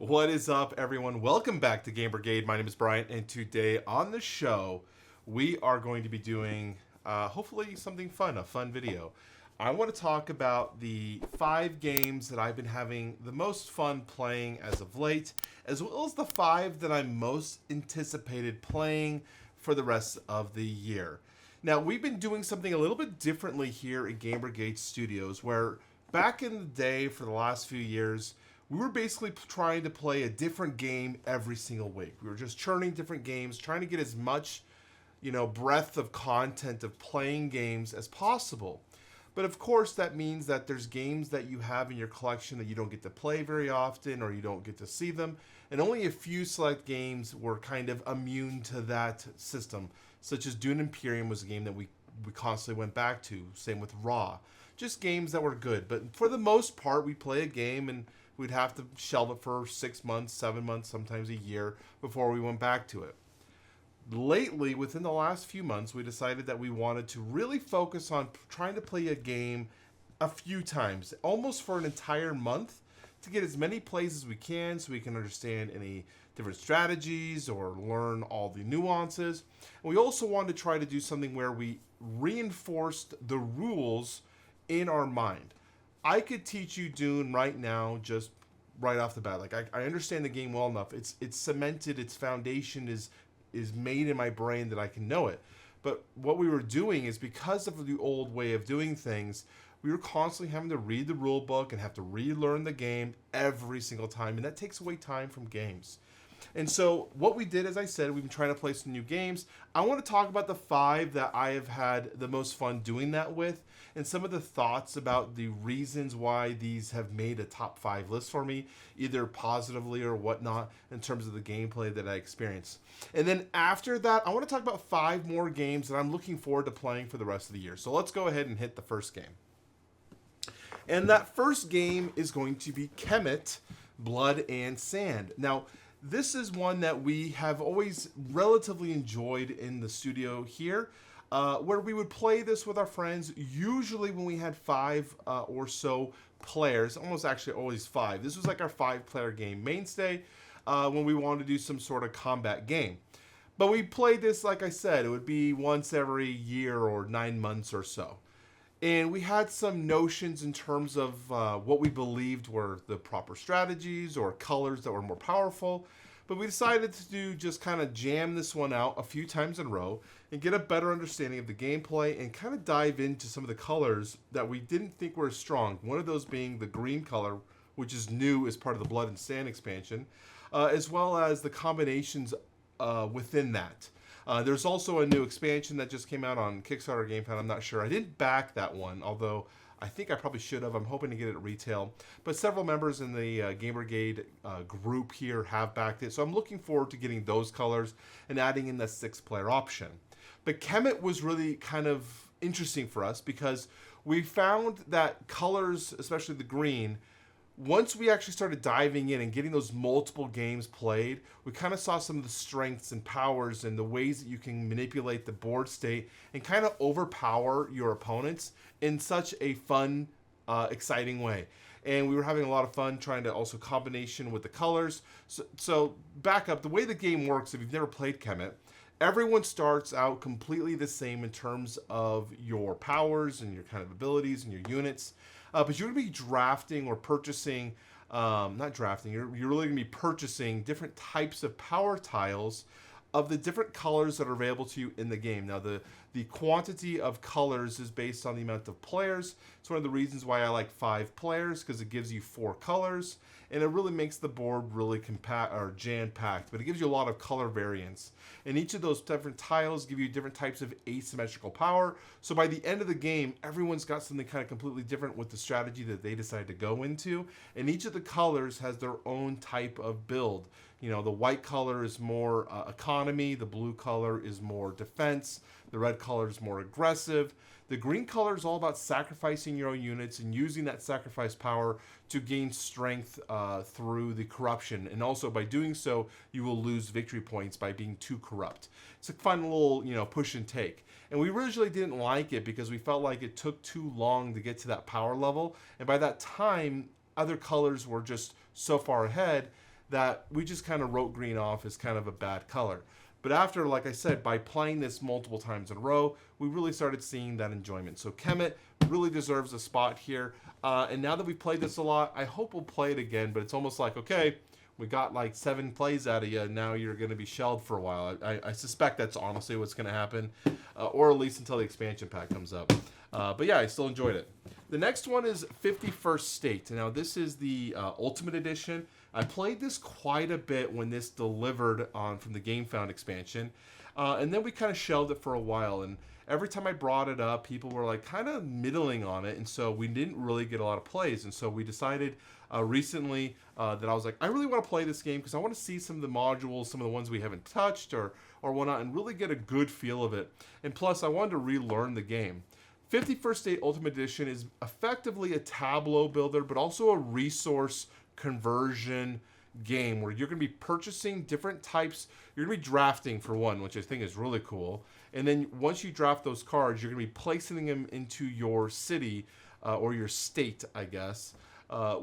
What is up, everyone? Welcome back to Game Brigade. My name is Brian, and today on the show, we are going to be doing hopefully something fun, a fun video. I want to talk about the 5 games that I've been having the most fun playing as of late, as well as the 5 that I'm most anticipated playing for the rest of the year. Now, we've been doing something a little bit differently here at Game Brigade Studios, where back in the day, for the last few years, we were basically trying to play a different game every single week. We were just churning different games, trying to get as much, breadth of content of playing games as possible. But of course, that means that there's games that you have in your collection that you don't get to play very often, or you don't get to see them. And only a few select games were kind of immune to that system, such as Dune Imperium was a game that we constantly went back to. Same with Raw. Just games that were good. But for the most part, we play a game and we'd have to shelve it for 6 months, 7 months, sometimes a year before we went back to it. Lately, within the last few months, we decided that we wanted to really focus on trying to play a game a few times, almost for an entire month, to get as many plays as we can so we can understand any different strategies or learn all the nuances. And we also wanted to try to do something where we reinforced the rules in our mind. I could teach you Dune right now, just right off the bat. Like I understand the game well enough. It's cemented. Its foundation is made in my brain that I can know it. But what we were doing is, because of the old way of doing things, we were constantly having to read the rule book and have to relearn the game every single time, and that takes away time from games. And so what we did, as I said, we've been trying to play some new games. I want to talk about the 5 that I have had the most fun doing that with, and some of the thoughts about the reasons why these have made a top 5 list for me, either positively or whatnot, in terms of the gameplay that I experienced. And then after that, I want to talk about 5 more games that I'm looking forward to playing for the rest of the year. So let's go ahead and hit the first game. And that first game is going to be Kemet, Blood and Sand. Now, this is one that we have always relatively enjoyed in the studio here, where we would play this with our friends, usually when we had 5 or so players, almost actually always 5. This was like our 5-player game mainstay when we wanted to do some sort of combat game. But we played this, like I said, it would be once every year or 9 months or so. And we had some notions in terms of what we believed were the proper strategies or colors that were more powerful. But we decided to just kind of jam this one out a few times in a row and get a better understanding of the gameplay and kind of dive into some of the colors that we didn't think were strong. One of those being the green color, which is new as part of the Blood and Sand expansion, as well as the combinations within that. There's also a new expansion that just came out on Kickstarter GameFound. I'm not sure. I didn't back that one, although I think I probably should have. I'm hoping to get it at retail. But several members in the Game Brigade group here have backed it. So I'm looking forward to getting those colors and adding in the 6-player option. But Kemet was really kind of interesting for us because we found that colors, especially the green, once we actually started diving in and getting those multiple games played, we kind of saw some of the strengths and powers and the ways that you can manipulate the board state and kind of overpower your opponents in such a fun, exciting way. And we were having a lot of fun trying to also combination with the colors. So back up, the way the game works, if you've never played Kemet, everyone starts out completely the same in terms of your powers and your kind of abilities and your units. But you're going to be drafting or purchasing, not drafting, you're really going to be purchasing different types of power tiles of the different colors that are available to you in the game. Now, the quantity of colors is based on the amount of players. It's one of the reasons why I like 5 players, because it gives you 4 colors, and it really makes the board really compact or jam-packed, but it gives you a lot of color variance. And each of those different tiles give you different types of asymmetrical power. So by the end of the game, everyone's got something kind of completely different with the strategy that they decide to go into. And each of the colors has their own type of build. You know, the white color is more economy, the blue color is more defense, the red color is more aggressive. The green color is all about sacrificing your own units and using that sacrifice power to gain strength through the corruption. And also by doing so, you will lose victory points by being too corrupt. It's a fun little, push and take. And we originally didn't like it because we felt like it took too long to get to that power level. And by that time, other colors were just so far ahead that we just kind of wrote green off as kind of a bad color. But after, like I said, by playing this multiple times in a row, we really started seeing that enjoyment. So Kemet really deserves a spot here. And now that we've played this a lot, I hope we'll play it again. But it's almost like, okay, we got like 7 plays out of you, and now you're going to be shelled for a while. I suspect that's honestly what's going to happen, or at least until the expansion pack comes up. But yeah, I still enjoyed it. The next one is 51st State. Now, this is the Ultimate Edition. I played this quite a bit when this delivered on from the GameFound expansion. And then we kind of shelved it for a while. And every time I brought it up, people were like kind of middling on it. And so we didn't really get a lot of plays. And so we decided recently that I was like, I really want to play this game because I want to see some of the modules, some of the ones we haven't touched or whatnot, and really get a good feel of it. And plus, I wanted to relearn the game. 51st State Ultimate Edition is effectively a tableau builder, but also a resource conversion game where you're going to be purchasing different types. You're going to be drafting for one, which I think is really cool. And then once you draft those cards, you're going to be placing them into your city or your state, I guess,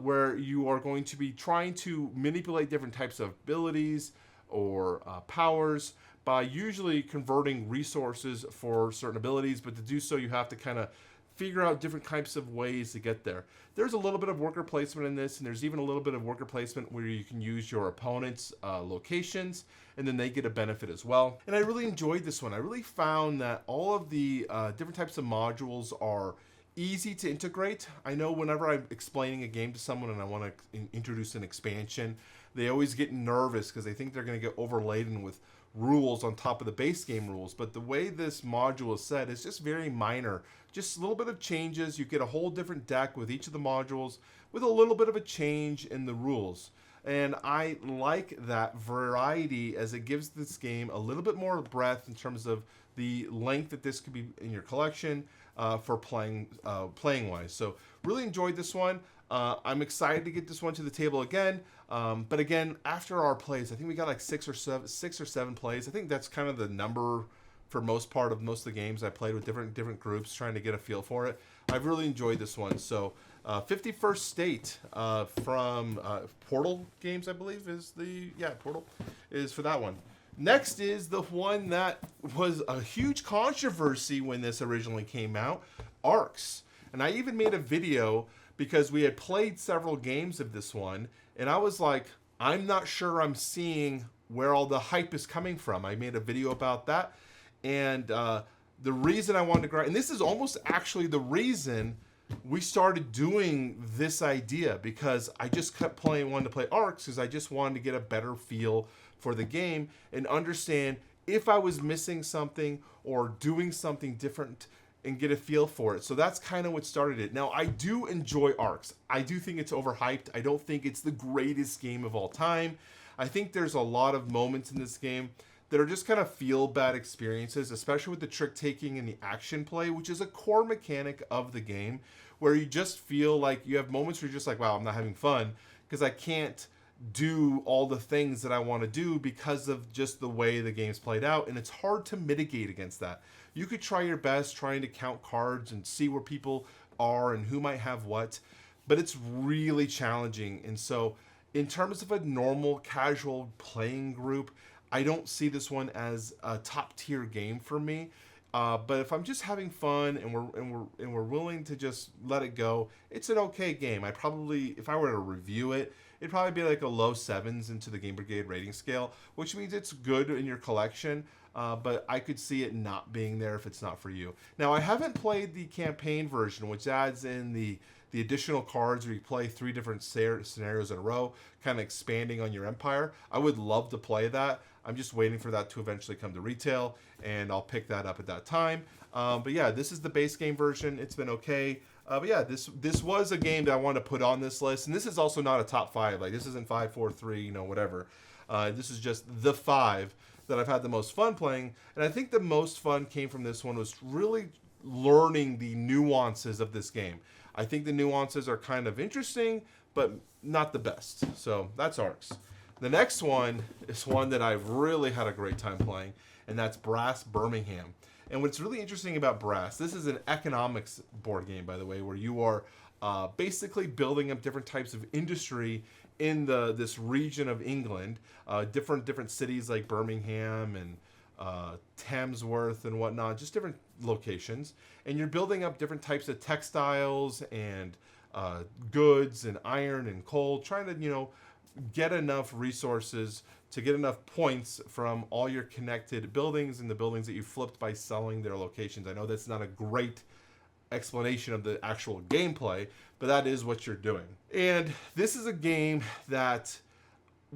where you are going to be trying to manipulate different types of abilities or powers by usually converting resources for certain abilities. But to do so, you have to kind of figure out different types of ways to get there. There's a little bit of worker placement in this, and there's even a little bit of worker placement where you can use your opponent's locations, and then they get a benefit as well. And I really enjoyed this one. I really found that all of the different types of modules are easy to integrate. I know whenever I'm explaining a game to someone and I want to introduce an expansion, they always get nervous because they think they're going to get overladen with rules on top of the base game rules. But the way this module is set is just very minor. Just a little bit of changes. You get a whole different deck with each of the modules with a little bit of a change in the rules. And I like that variety as it gives this game a little bit more breadth in terms of the length that this could be in your collection for playing wise. So really enjoyed this one. I'm excited to get this one to the table again. But again, after our plays, I think we got like 6 or 7 plays. I think that's kind of the number for most part of most of the games I played with different groups trying to get a feel for it. I've really enjoyed this one. So 51st State from Portal Games, I believe is Portal is for that one. Next is the one that was a huge controversy when this originally came out, Arcs. And I even made a video because we had played several games of this one, and I was like, I'm not sure I'm seeing where all the hype is coming from. I made a video about that, and the reason I wanted to grind, and this is almost actually the reason we started doing this idea, because I just kept wanting to play Arcs because I just wanted to get a better feel for the game and understand if I was missing something or doing something different and get a feel for it. So that's kind of what started it. Now, I do enjoy Arcs. I do think it's overhyped. I don't think it's the greatest game of all time. I think there's a lot of moments in this game that are just kind of feel bad experiences, especially with the trick taking and the action play, which is a core mechanic of the game, where you just feel like you have moments where you're just like, wow, I'm not having fun because I can't do all the things that I want to do because of just the way the game's played out, and it's hard to mitigate against that. You could try your best trying to count cards and see where people are and who might have what, but it's really challenging. And so in terms of a normal casual playing group, I don't see this one as a top tier game for me. But if I'm just having fun and we're willing to just let it go, it's an okay game. I probably, if I were to review it, it'd probably be like a low 7s into the Game Brigade rating scale, which means it's good in your collection. But I could see it not being there if it's not for you. Now, I haven't played the campaign version, which adds in the additional cards where you play 3 different scenarios in a row, kind of expanding on your empire. I would love to play that. I'm just waiting for that to eventually come to retail, and I'll pick that up at that time. But yeah, this is the base game version. It's been okay. But yeah, this was a game that I wanted to put on this list, and this is also not a top 5. Like, this isn't 5, 4, 3, whatever. This is just the 5 that I've had the most fun playing, and I think the most fun came from this one was really learning the nuances of this game. I think the nuances are kind of interesting, but not the best. So that's Arcs. The next one is one that I've really had a great time playing, and that's Brass Birmingham. And what's really interesting about Brass, this is an economics board game, by the way, where you are basically building up different types of industry in this region of England, different cities like Birmingham and Tamsworth and whatnot, just different locations, and you're building up different types of textiles and goods and iron and coal, trying to get enough resources to get enough points from all your connected buildings and the buildings that you flipped by selling their locations. I know that's not a great explanation of the actual gameplay, but that is what you're doing. And this is a game that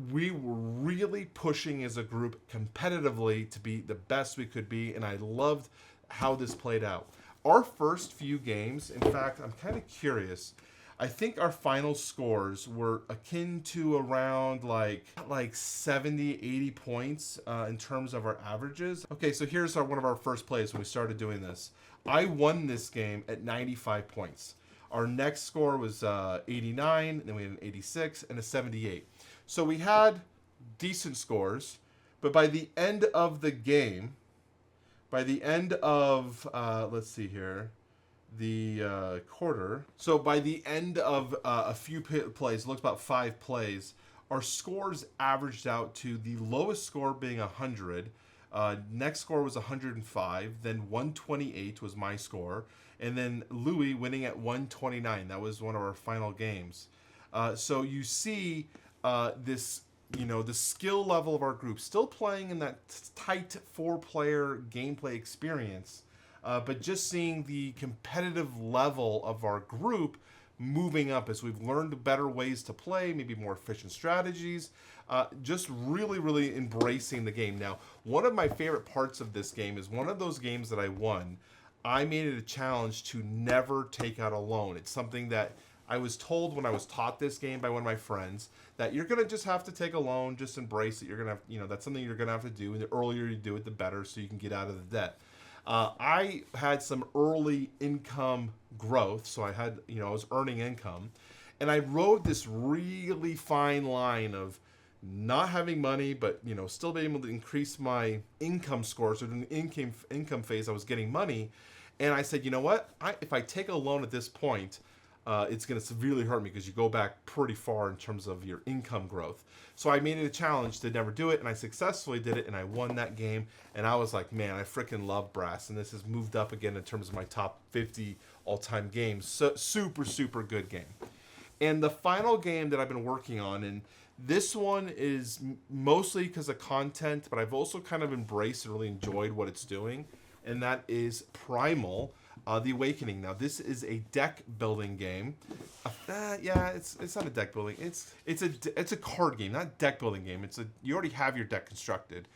we were really pushing as a group competitively to be the best we could be, and I loved how this played out. Our first few games, in fact, I'm kind of curious, I think our final scores were akin to around like 70, 80 points in terms of our averages. Okay, so here's one of our first plays when we started doing this. I won this game at 95 points. Our next score was 89, then we had an 86 and a 78. So we had decent scores, but by the end of the game, by the end of, let's see here, the quarter. So by the end of a few plays, it looks about 5 plays, our scores averaged out to the lowest score being 100. Next score was 105. Then 128 was my score. And then Louis winning at 129. That was one of our final games. So you see this, the skill level of our group still playing in that tight 4-player gameplay experience. But just seeing the competitive level of our group moving up as we've learned better ways to play, maybe more efficient strategies, just really, really embracing the game. Now, one of my favorite parts of this game is one of those games that I won. I made it a challenge to never take out a loan. It's something that I was told when I was taught this game by one of my friends, that you're going to just have to take a loan, just embrace it. You're going to have, that's something you're going to have to do. And the earlier you do it, the better, so you can get out of the debt. I had some early income growth, so I had, I was earning income, and I rode this really fine line of not having money, but still being able to increase my income score. So in the income phase, I was getting money, and I said, you know what? If I take a loan at this point, it's going to severely hurt me because you go back pretty far in terms of your income growth. So I made it a challenge to never do it, and I successfully did it, and I won that game. And I was like, man, I freaking love Brass, and this has moved up again in terms of my top 50 all-time games. So super, super good game. And the final game that I've been working on, and this one is mostly because of content, but I've also kind of embraced and really enjoyed what it's doing, and that is Primal The Awakening. Now, this is a deck building game. Yeah, it's not a deck building. It's a card game, not deck building game. You already have your deck constructed,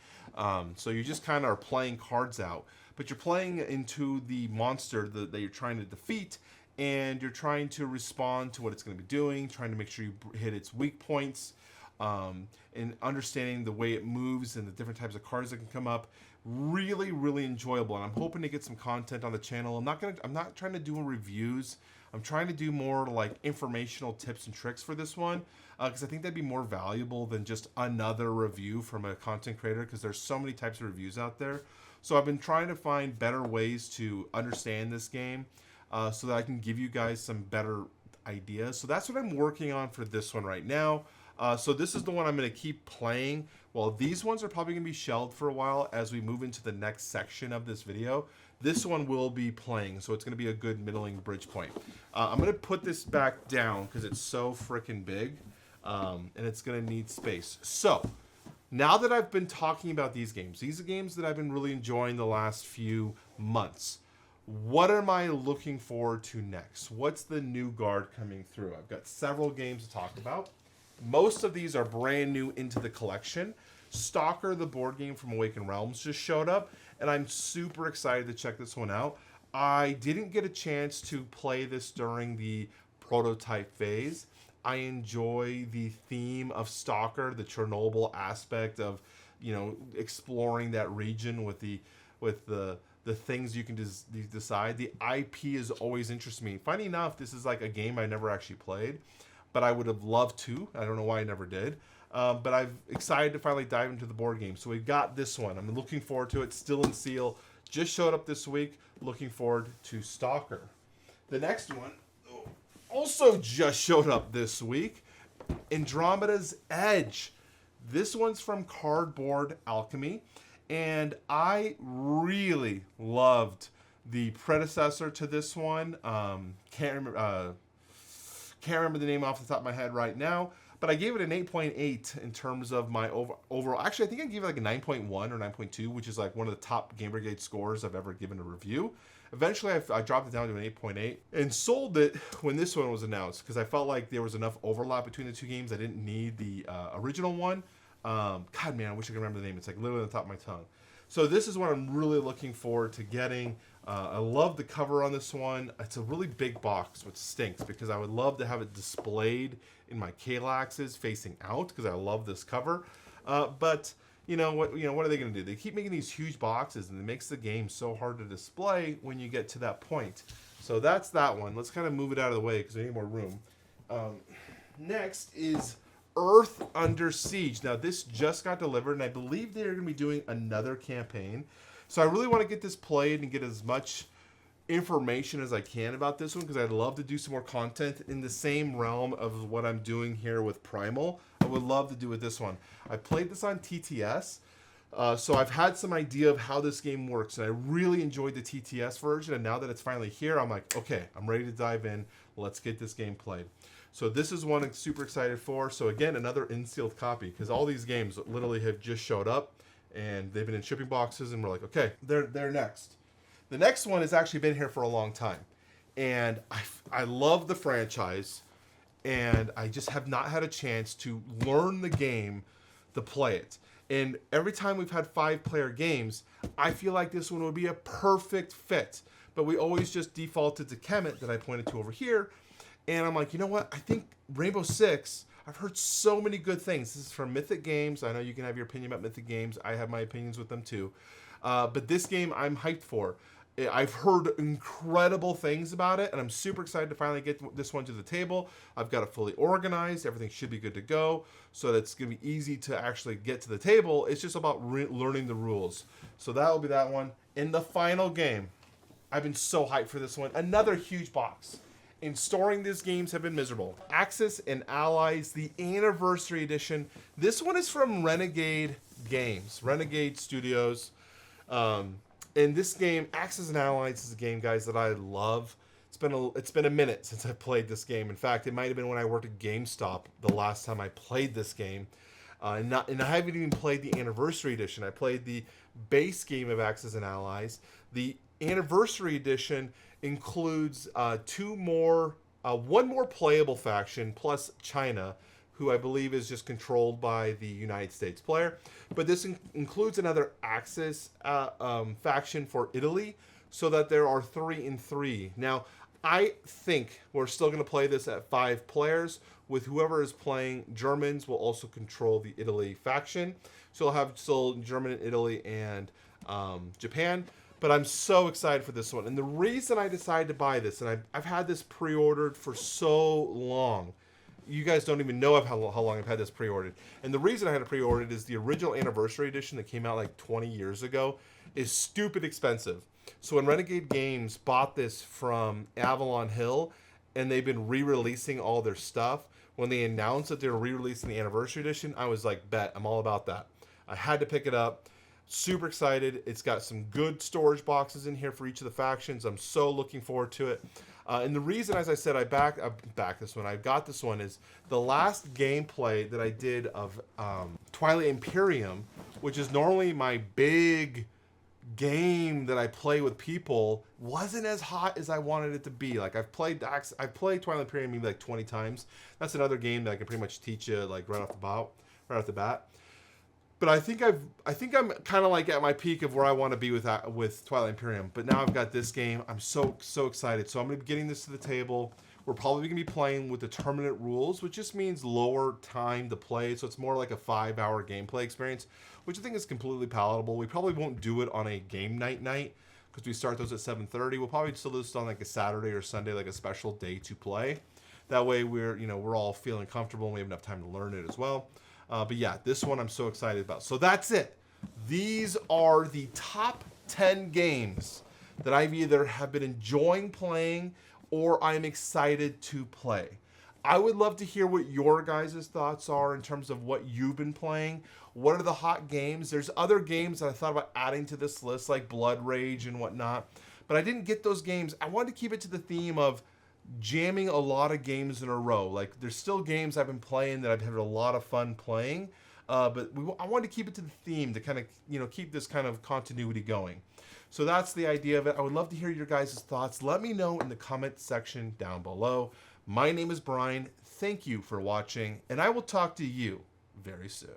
so you just kind of are playing cards out. But you're playing into the monster that you're trying to defeat, and you're trying to respond to what it's going to be doing, trying to make sure you hit its weak points, and understanding the way it moves and the different types of cards that can come up. Really, really enjoyable, and I'm hoping to get some content on the channel. I'm not trying to do reviews. I'm trying to do more like informational tips and tricks for this one, because I think that'd be more valuable than just another review from a content creator, because there's so many types of reviews out there. So I've been trying to find better ways to understand this game, so that I can give you guys some better ideas. So that's what I'm working on for this one right now. So this is the one I'm going to keep playing. Well, these ones are probably going to be shelved for a while as we move into the next section of this video. This one will be playing, so it's going to be a good middling bridge point. I'm going to put this back down because it's so freaking big, and it's going to need space. So, now that I've been talking about these are games that I've been really enjoying the last few months. What am I looking forward to next? What's the new guard coming through? I've got several games to talk about. Most of these are brand new into the collection. Stalker, the board game from Awakened Realms, just showed up, and I'm super excited to check this one out. I didn't get a chance to play this during the prototype phase. I enjoy the theme of Stalker, the Chernobyl aspect of, exploring that region with the things you can decide. The IP is always interesting me. Funny enough, this is like a game I never actually played, but I would have loved to. I don't know why I never did. But I'm excited to finally dive into the board game. So we've got this one. I'm looking forward to it. Still in seal. Just showed up this week. Looking forward to Stalker. The next one also just showed up this week. Andromeda's Edge. This one's from Cardboard Alchemy, and I really loved the predecessor to this one. Can't remember the name off the top of my head right now, but I gave it an 8.8 in terms of my overall. Actually, I think I gave it like a 9.1 or 9.2, which is like one of the top Game Brigade scores I've ever given a review. Eventually, I dropped it down to an 8.8 and sold it when this one was announced because I felt like there was enough overlap between the two games. I didn't need the original one. God, man, I wish I could remember the name. It's like literally on the top of my tongue. So this is what I'm really looking forward to getting. I love the cover on this one. It's a really big box, which stinks because I would love to have it displayed in my Kallaxes facing out because I love this cover. But you know what are they going to do? They keep making these huge boxes, and it makes the game so hard to display when you get to that point. So that's that one. Let's kind of move it out of the way because we need more room. Next is Earth Under Siege. Now, this just got delivered, and I believe they're going to be doing another campaign. So I really want to get this played and get as much information as I can about this one because I'd love to do some more content in the same realm of what I'm doing here with Primal. I would love to do with this one. I played this on TTS, so I've had some idea of how this game works, and I really enjoyed the TTS version, and now that it's finally here, I'm like, okay, I'm ready to dive in. Let's get this game played. So this is one I'm super excited for. So again, another in-sealed copy because all these games literally have just showed up, and they've been in shipping boxes, and we're like, okay, they're next. The next one has actually been here for a long time, and I love the franchise, and I just have not had a chance to learn the game to play it. And every time we've had 5-player games, I feel like this one would be a perfect fit, but we always just defaulted to Kemet that I pointed to over here, and I'm like, you know what? I think Rainbow Six, I've heard so many good things. This is from Mythic Games. I know you can have your opinion about Mythic Games. I have my opinions with them too. But this game I'm hyped for. I've heard incredible things about it, and I'm super excited to finally get this one to the table. I've got it fully organized. Everything should be good to go, so that it's going to be easy to actually get to the table. It's just about learning the rules. So that will be that one. In the final game, I've been so hyped for this one. Another huge box. And storing these games have been miserable. Axis and Allies, the Anniversary Edition. This one is from Renegade Games, Renegade Studios. And this game, Axis and Allies, is a game, guys, that I love. It's been a minute since I played this game. In fact, it might have been when I worked at GameStop the last time I played this game. And I haven't even played the Anniversary Edition. I played the base game of Axis and Allies. The Anniversary Edition includes one more playable faction plus China, who I believe is just controlled by the United States player. But this includes another Axis faction for Italy, so that there are 3 and 3. Now, I think we're still going to play this at 5 players, with whoever is playing Germans will also control the Italy faction. So you'll have still German, Italy, and Japan. But I'm so excited for this one. And the reason I decided to buy this, and I've had this pre-ordered for so long. You guys don't even know how long I've had this pre-ordered. And the reason I had it pre-ordered is the original Anniversary Edition that came out like 20 years ago is stupid expensive. So when Renegade Games bought this from Avalon Hill, and they've been re-releasing all their stuff, when they announced that they were re-releasing the Anniversary Edition, I was like, bet, I'm all about that. I had to pick it up. Super excited. It's got some good storage boxes in here for each of the factions. I'm so looking forward to it. And the reason, as I said, I got this one is the last gameplay that I did of Twilight Imperium, which is normally my big game that I play with people, wasn't as hot as I wanted it to be. Like I've played Twilight Imperium maybe like 20 times. That's another game that I can pretty much teach you like right off the bat. But I think I'm kind of like at my peak of where I want to be with Twilight Imperium. But now I've got this game. I'm so excited. So I'm going to be getting this to the table. We're probably going to be playing with determinate rules, which just means lower time to play. So it's more like a 5-hour gameplay experience, which I think is completely palatable. We probably won't do it on a game night because we start those at 7:30. We'll probably still do this on like a Saturday or Sunday, like a special day to play. That way we're all feeling comfortable and we have enough time to learn it as well. But yeah, this one I'm so excited about. So that's it. These are the top 10 games that I've either have been enjoying playing or I'm excited to play. I would love to hear what your guys' thoughts are in terms of what you've been playing. What are the hot games? There's other games that I thought about adding to this list, like Blood Rage and whatnot, but I didn't get those games. I wanted to keep it to the theme of jamming a lot of games in a row. Like, there's still games I've been playing that I've had a lot of fun playing, but I wanted to keep it to the theme to kind of, keep this kind of continuity going. So that's the idea of it. I would love to hear your guys' thoughts. Let me know in the comment section down below. My name is Brian. Thank you for watching, and I will talk to you very soon.